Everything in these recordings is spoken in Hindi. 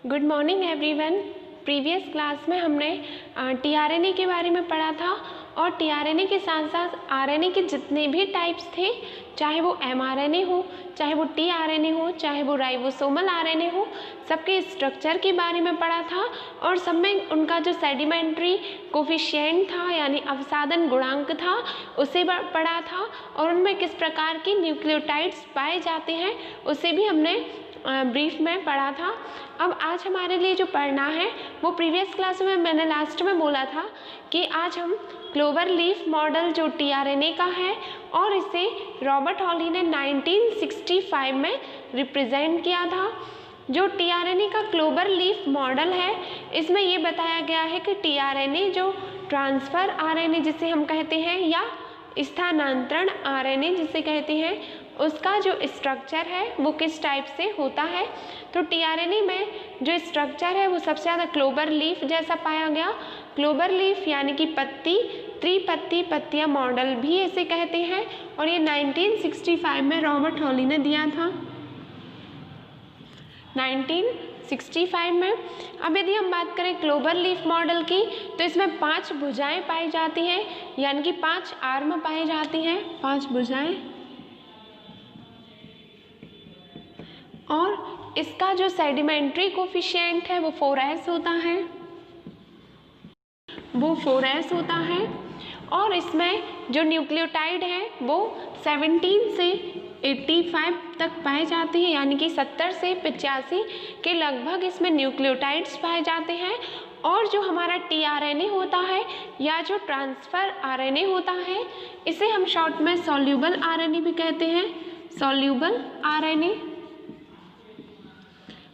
Good morning everyone. Previous class में हमने टीआरएनए के बारे में पढ़ा था और टीआरएनए के साथ साथ आरएनए के जितने भी टाइप्स थे, चाहे वो एमआरएनए हो, चाहे वो टीआरएनए हो, चाहे वो राइबोसोमल आरएनए हो, सबके स्ट्रक्चर के बारे में पढ़ा था और सब में उनका जो सेडिमेंट्री कोफिशिएंट था यानी अवसादन गुणांक था उसे पढ़ा था और उनमें किस प्रकार की न्यूक्लियोटाइड्स पाए जाते हैं उसे भी हमने ब्रीफ में पढ़ा था। अब आज हमारे लिए जो पढ़ना है वो प्रीवियस क्लास में मैंने लास्ट में बोला था कि आज हम क्लोवर लीफ मॉडल जो टीआरएनए का है और इसे रॉबर्ट हॉली ने 1965 में रिप्रेजेंट किया था। जो टीआरएनए का क्लोवर लीफ मॉडल है इसमें ये बताया गया है कि टीआरएनए जो ट्रांसफ़र आरएनए जिसे हम कहते हैं या स्थानांतरण आरएनए जिसे कहते हैं उसका जो स्ट्रक्चर है वो किस टाइप से होता है। तो टीआरएनए में जो स्ट्रक्चर है वो सबसे ज़्यादा क्लोवर लीफ जैसा पाया गया। क्लोवर लीफ यानी कि पत्ती, त्रिपत्ती पत्तियाँ मॉडल भी ऐसे कहते हैं और ये 1965 में रॉबर्ट हॉली ने दिया था 1965 में। अब यदि हम बात करें क्लोवर लीफ मॉडल की तो इसमें 5 भुजाएं पाई जाती हैं यानी कि 5 आर्म पाई जाती हैं, 5 भुजाएं। और इसका जो सेडिमेंट्री कोफिशिएंट है वो 4s होता है, वो 4s होता है। और इसमें जो न्यूक्लियोटाइड है वो 17 से 85 तक पाए जाते हैं यानी कि 70 से 85 के लगभग इसमें न्यूक्लियोटाइड्स पाए जाते हैं। और जो हमारा टीआरएनए होता है या जो ट्रांसफ़र आरएनए होता है इसे हम शॉर्ट में सॉल्यूबल आरएनए भी कहते हैं, सॉल्यूबल आरएनए।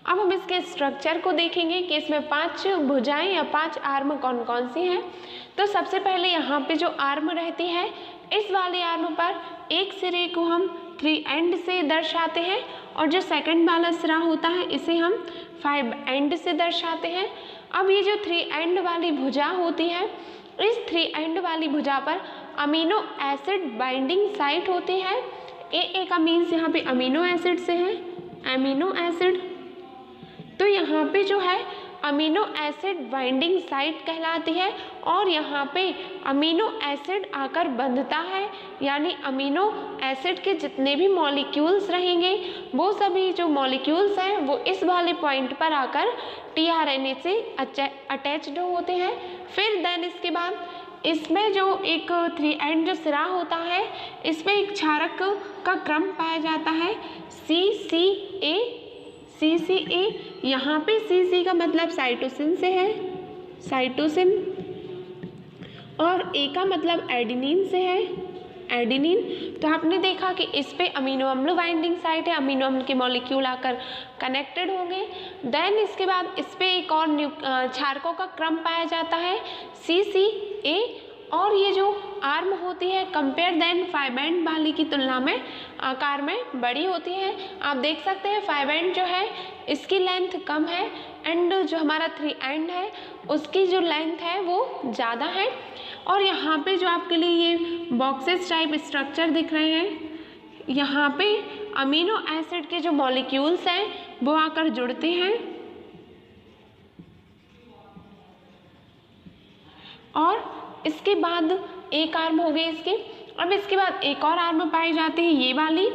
अब हम इसके स्ट्रक्चर को देखेंगे कि इसमें 5 भुजाएं या 5 आर्म कौन कौन सी हैं। तो सबसे पहले यहाँ पे जो आर्म रहती है इस वाले आर्म पर एक सिरे को हम 3 एंड से दर्शाते हैं और जो सेकंड वाला सिरा होता है इसे हम 5 एंड से दर्शाते हैं। अब ये जो 3 एंड वाली भुजा होती है इस 3 एंड वाली भुजा पर अमीनो एसिड बाइंडिंग साइट होती है। एक अमीन्स यहाँ पे अमीनो एसिड से है, अमीनो एसिड। तो यहाँ पे जो है अमीनो एसिड बाइंडिंग साइट कहलाती है और यहाँ पे अमीनो एसिड आकर बंधता है यानी अमीनो एसिड के जितने भी मॉलिक्यूल्स रहेंगे वो सभी जो मॉलिक्यूल्स हैं वो इस वाले पॉइंट पर आकर टीआरएनए से अटैच्ड होते हैं। फिर देन इसके बाद इसमें जो एक 3 एंड जो सिरा होता है इसमें एक क्षारक का क्रम पाया जाता है CCA। यहाँ पे CC का मतलब साइटोसिन से है, साइटोसिन, और A का मतलब एडिनिन से है, एडिनिन। तो आपने देखा कि इस पे अमीनो अम्ल बाइंडिंग साइट है, अमीनो अम्ल के मॉलिक्यूल आकर कनेक्टेड होंगे। देन इसके बाद इस पे एक और क्षारकों का क्रम पाया जाता है CCA। और ये जो आर्म होती है कंपेयर देन 5 एंड वाली की तुलना में आकार में बड़ी होती है। आप देख सकते हैं 5 एंड जो है इसकी लेंथ कम है एंड जो हमारा 3 एंड है उसकी जो लेंथ है वो ज़्यादा है। और यहाँ पे जो आपके लिए ये बॉक्सेस टाइप स्ट्रक्चर दिख रहे हैं यहाँ पे अमीनो एसिड के जो मॉलिक्यूल्स हैं वो आकर जुड़ते हैं और इसके बाद एक आर्म हो गई इसकी। अब इसके बाद एक और आर्म पाई जाती है ये वाली।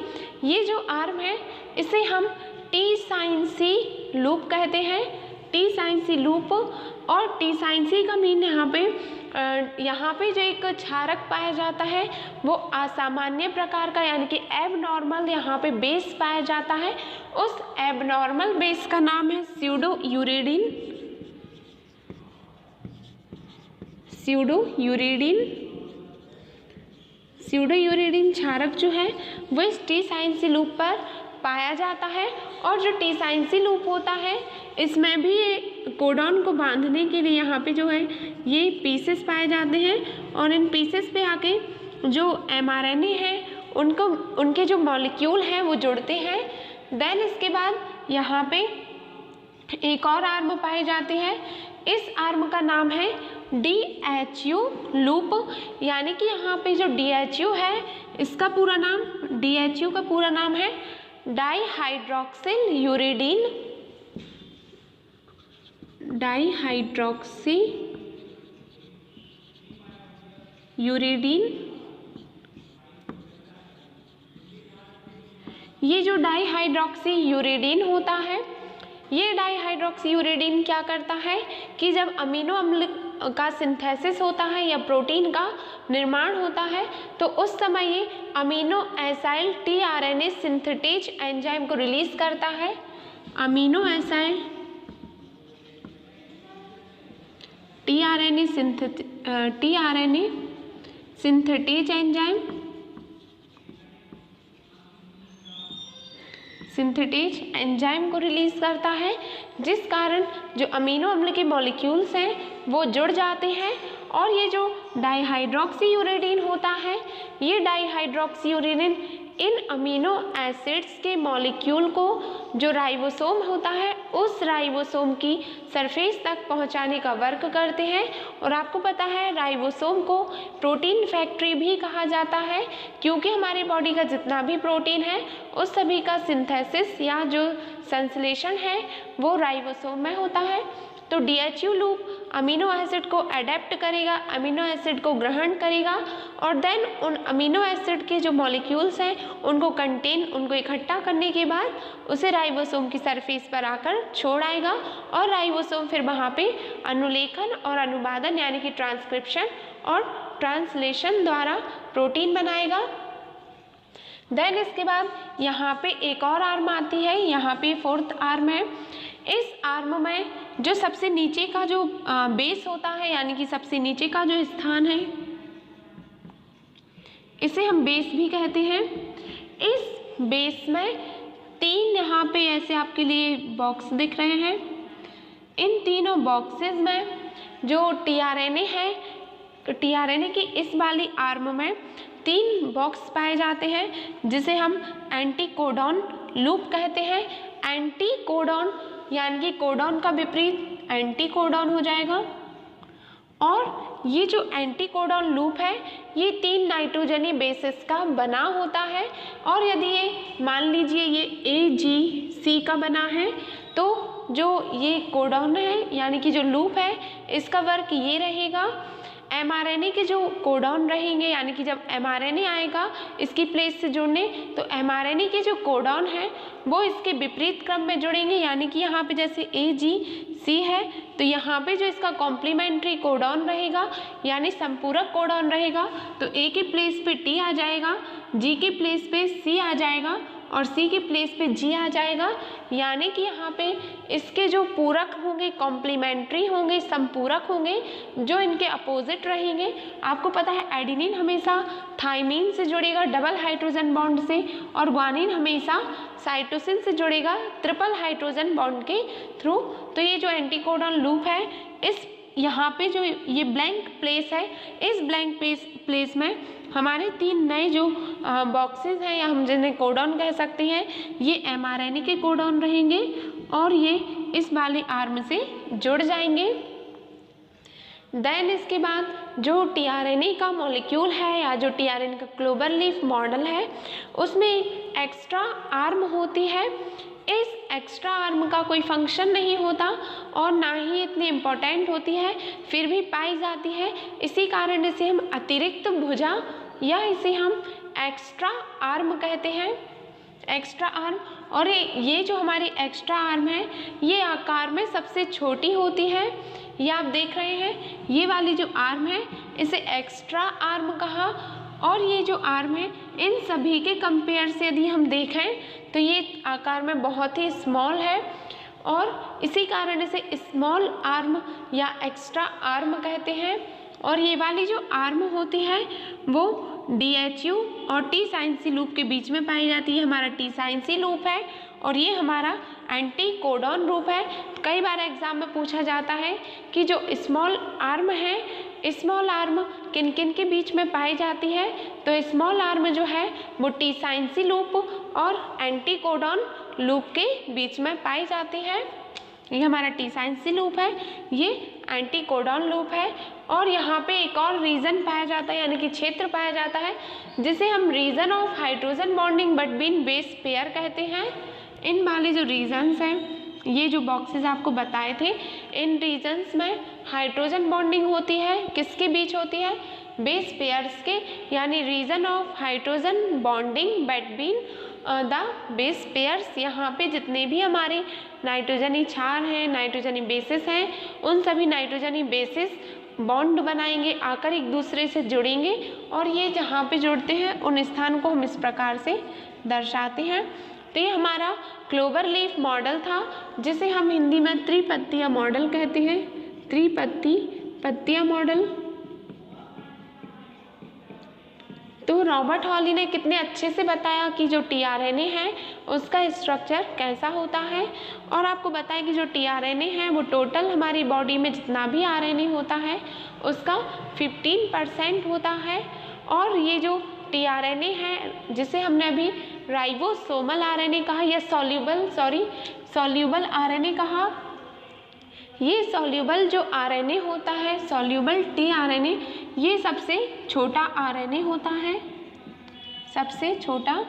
ये जो आर्म है इसे हम टी साइन सी लूप कहते हैं, टी साइन सी लूप। और टी साइन सी का मीन यहाँ पे जो एक क्षारक पाया जाता है वो असामान्य प्रकार का यानी कि एबनॉर्मल यहाँ पे बेस पाया जाता है। उस एबनॉर्मल बेस का नाम है स्यूडोयूरिडिन, स्यूडोयूरिडिन क्षारक जो है वो इस टी साइन सी लूप पर पाया जाता है। और जो टी साइन सी लूप होता है इसमें भी कोडॉन को बांधने के लिए यहाँ पे जो है ये पीसेस पाए जाते हैं और इन पीसेस पे आके जो एमआरएनए है उनके जो मॉलिक्यूल हैं वो जुड़ते हैं। देन इसके बाद यहाँ पे एक और आर्म पाई जाती है। इस आर्म का नाम है DHU लूप यानी कि यहाँ पे जो DHU है इसका पूरा नाम, DHU का पूरा नाम है डाईहाइड्रोक्सिल यूरिडीन डाईहाइड्रोक्सी यूरिडीन। ये जो डाईहाइड्रोक्सी यूरिडीन होता है, ये डाईहाइड्रोक्सी यूरिडीन क्या करता है कि जब अमीनो अम्ल का सिंथेसिस होता है या प्रोटीन का निर्माण होता है तो उस समय ये amino acyl tRNA synthetase enzyme को रिलीज करता है। Amino acyl tRNA synthetase enzyme को रिलीज करता है, जिस कारण जो अमीनो अम्ल के मॉलिक्यूल्स हैं वो जुड़ जाते हैं। और ये जो डाईहाइड्रोक्सी यूरिडीन होता है, ये डाईहाइड्रोक्सी यूरिडीन इन अमीनो एसिड्स के मॉलिक्यूल को जो राइबोसोम होता है उस राइबोसोम की सरफेस तक पहुंचाने का वर्क करते हैं। और आपको पता है राइबोसोम को प्रोटीन फैक्ट्री भी कहा जाता है, क्योंकि हमारी बॉडी का जितना भी प्रोटीन है उस सभी का सिंथेसिस या जो संश्लेषण है वो राइबोसोम में होता है। तो DHU लूप अमीनो एसिड को अडेप्ट करेगा, अमीनो एसिड को ग्रहण करेगा और देन उन अमीनो एसिड के जो मॉलिक्यूल्स हैं उनको इकट्ठा करने के बाद उसे राइबोसोम की सरफेस पर आकर छोड़ आएगा और राइबोसोम फिर वहाँ पे अनुलेखन और अनुवादन यानी कि ट्रांसक्रिप्शन और ट्रांसलेशन द्वारा प्रोटीन बनाएगा। देन इसके बाद यहाँ पे एक और आर्म आती है, यहाँ पे 4th आर्म है। इस आर्म में जो सबसे नीचे का जो बेस होता है यानी कि सबसे नीचे का जो स्थान है इसे हम बेस भी कहते हैं। इस बेस में 3 यहाँ पे ऐसे आपके लिए बॉक्स दिख रहे हैं। इन तीनों बॉक्सेस में जो टीआरएनए है, टीआरएनए की इस वाली आर्म में 3 बॉक्स पाए जाते हैं जिसे हम एंटीकोडॉन लूप कहते हैं। एंटीकोडॉन यानी कि कोडॉन का विपरीत एंटीकोडॉन हो जाएगा। और ये जो एंटीकोडॉन लूप है ये 3 नाइट्रोजनी बेसिस का बना होता है। और यदि ये मान लीजिए ये AGC का बना है तो जो ये कोडॉन है यानी कि जो लूप है इसका वर्क ये रहेगा। mRNA के जो कोडॉन रहेंगे यानी कि जब mRNA आएगा इसकी प्लेस से जुड़ने तो mRNA के जो कोडॉन है वो इसके विपरीत क्रम में जुड़ेंगे। यानी कि यहाँ पे जैसे AGC है तो यहाँ पे जो इसका कॉम्प्लीमेंट्री कोडॉन रहेगा यानी संपूरक कोडॉन रहेगा तो A के प्लेस पे T आ जाएगा, G के प्लेस पे C आ जाएगा और C के प्लेस पे G आ जाएगा। यानी कि यहाँ पे इसके जो पूरक होंगे कॉम्प्लीमेंट्री होंगे, संपूरक होंगे, जो इनके अपोजिट रहेंगे। आपको पता है एडिनिन हमेशा थाइमीन से जुड़ेगा डबल हाइड्रोजन बॉन्ड से और ग्वानिन हमेशा साइटोसिन से जुड़ेगा ट्रिपल हाइड्रोजन बॉन्ड के थ्रू। तो ये जो एंटीकोडॉन लूप है इस यहाँ पे जो ये ब्लैंक प्लेस है इस ब्लैंक प्लेस में हमारे 3 नए जो बॉक्सेस हैं या हम जिन्हें कोडॉन कह सकते हैं ये mRNA के कोडॉन रहेंगे और ये इस वाले आर्म से जुड़ जाएंगे। देन इसके बाद जो टीआरएनए का मॉलिक्यूल है या जो टीआरएनए का क्लोवर लीफ मॉडल है उसमें एक्स्ट्रा आर्म होती है। इस एक्स्ट्रा आर्म का कोई फंक्शन नहीं होता और ना ही इतनी इम्पोर्टेंट होती है, फिर भी पाई जाती है। इसी कारण इसे हम अतिरिक्त भुजा या इसे हम एक्स्ट्रा आर्म कहते हैं। एक्स्ट्रा आर्म और ये जो हमारी एक्स्ट्रा आर्म है ये आकार में सबसे छोटी होती है। ये आप देख रहे हैं ये वाली जो आर्म है इसे एक्स्ट्रा आर्म कहा। और ये जो आर्म है इन सभी के कंपेयर से यदि हम देखें तो ये आकार में बहुत ही स्मॉल है और इसी कारण इसे स्मॉल आर्म या एक्स्ट्रा आर्म कहते हैं। और ये वाली जो आर्म होती है वो DHU और T साइन C लूप के बीच में पाई जाती है। हमारा T साइन C लूप है और ये हमारा एंटीकोडॉन लूप है। कई बार एग्जाम में पूछा जाता है कि जो स्मॉल आर्म है स्मॉल आर्म किन किन के बीच में पाई जाती है, तो स्मॉल आर्म जो है वो T साइन C लूप और एंटीकोडॉन लूप के बीच में पाई जाती है। ये हमारा T साइन C लूप है, ये एंटीकोडॉन लूप है। और यहाँ पे एक और रीजन पाया जाता है यानी कि क्षेत्र पाया जाता है जिसे हम reason of hydrogen bonding between base pair कहते हैं। इन वाले जो रीजन्स हैं ये जो बॉक्सेस आपको बताए थे, इन रीजन्स में हाइड्रोजन बॉन्डिंग होती है, किसके बीच होती है, बेस पेयर्स के, यानी reason of hydrogen bonding between the base pairs. यहाँ पे जितने भी हमारे नाइट्रोजनी क्षार हैं, नाइट्रोजनी बेसिस हैं, उन सभी नाइट्रोजनी बेसिस बॉन्ड बनाएंगे, आकर एक दूसरे से जुड़ेंगे, और ये जहाँ पे जुड़ते हैं उन स्थान को हम इस प्रकार से दर्शाते हैं। तो ये हमारा क्लोवर लीफ मॉडल था, जिसे हम हिंदी में त्रिपत्तिया मॉडल कहते हैं, पत्तियां मॉडल। तो रॉबर्ट हॉली ने कितने अच्छे से बताया कि जो टीआरएनए है उसका स्ट्रक्चर कैसा होता है, और आपको बताया कि जो टीआरएनए है वो टोटल हमारी बॉडी में जितना भी आरएनए होता है उसका 15% होता है। और ये जो टीआरएनए है जिसे हमने अभी राइबोसोमल आरएनए कहा या सॉल्यूबल आरएनए कहा, ये सॉल्यूबल जो आरएनए होता है, सॉल्यूबल टीआरएनए, ये सबसे छोटा आरएनए होता है, सबसे छोटा।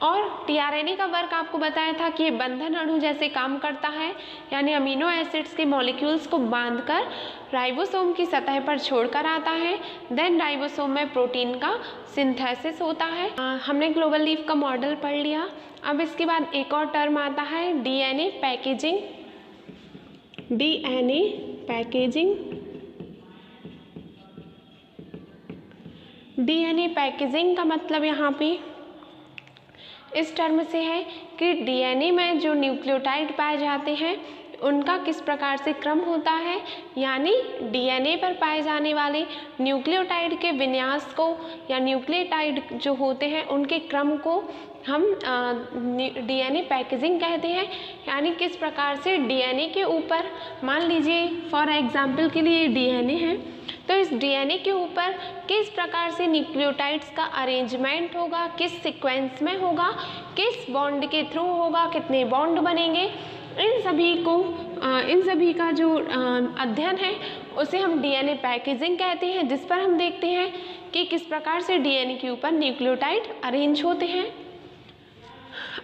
और टीआरएनए का वर्क आपको बताया था कि ये बंधन अणु जैसे काम करता है, यानी अमीनो एसिड्स के मॉलिक्यूल्स को बांधकर राइबोसोम की सतह पर छोड़कर आता है। देन राइबोसोम में प्रोटीन का सिंथेसिस होता है। हमने ग्लोबल लीफ का मॉडल पढ़ लिया। अब इसके बाद एक और टर्म आता है DNA packaging. DNA packaging, DNA packaging का मतलब यहाँ पे इस टर्म से है कि डीएनए में जो न्यूक्लियोटाइड पाए जाते हैं उनका किस प्रकार से क्रम होता है, यानी डीएनए पर पाए जाने वाले न्यूक्लियोटाइड के विन्यास को या न्यूक्लियोटाइड जो होते हैं उनके क्रम को हम डीएनए पैकेजिंग कहते हैं। यानी किस प्रकार से डीएनए के ऊपर, मान लीजिए फॉर एग्जांपल के लिए डीएनए है, तो इस डीएनए के ऊपर किस प्रकार से न्यूक्लियोटाइड्स का अरेंजमेंट होगा, किस सीक्वेंस में होगा, किस बॉन्ड के थ्रू होगा, कितने बॉन्ड बनेंगे, इन सभी का जो अध्ययन है उसे हम डीएनए पैकेजिंग कहते हैं, जिस पर हम देखते हैं कि किस प्रकार से डीएनए के ऊपर न्यूक्लियोटाइड अरेंज होते हैं।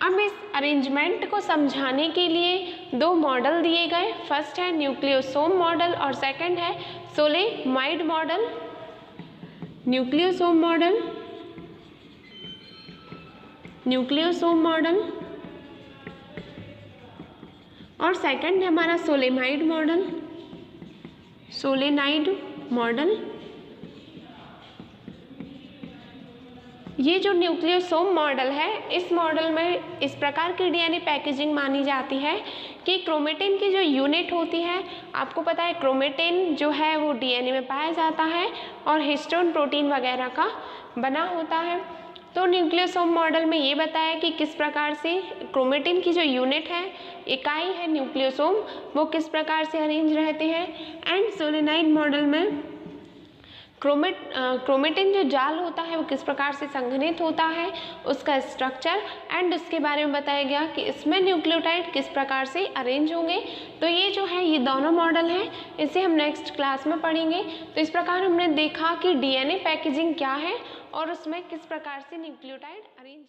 अब इस अरेंजमेंट को समझाने के लिए दो मॉडल दिए गए, फर्स्ट है न्यूक्लियोसोम मॉडल और सेकंड है solenoid model. Nucleosome model, nucleosome model और सेकंड है हमारा सोलेमाइड मॉडल, सोलेनाइड मॉडल। ये जो न्यूक्लियोसोम मॉडल है, इस मॉडल में इस प्रकार की डीएनए पैकेजिंग मानी जाती है कि क्रोमेटिन की जो यूनिट होती है, आपको पता है क्रोमेटिन जो है वो डीएनए में पाया जाता है और हिस्टोन प्रोटीन वगैरह का बना होता है। तो न्यूक्लियोसोम मॉडल में ये बताया कि किस प्रकार से क्रोमेटिन की जो यूनिट है, इकाई है न्यूक्लियोसोम, वो किस प्रकार से अरेंज रहते हैं। एंड सोलेनाइड मॉडल में क्रोमेटिन जो जाल होता है वो किस प्रकार से संघनित होता है, उसका स्ट्रक्चर एंड उसके बारे में बताया गया कि इसमें न्यूक्लियोटाइड किस प्रकार से अरेंज होंगे। तो ये जो है ये दोनों मॉडल हैं, इसे हम नेक्स्ट क्लास में पढ़ेंगे। तो इस प्रकार हमने देखा कि डीएनए पैकेजिंग क्या है और उसमें किस प्रकार से न्यूक्लियोटाइड अरेंज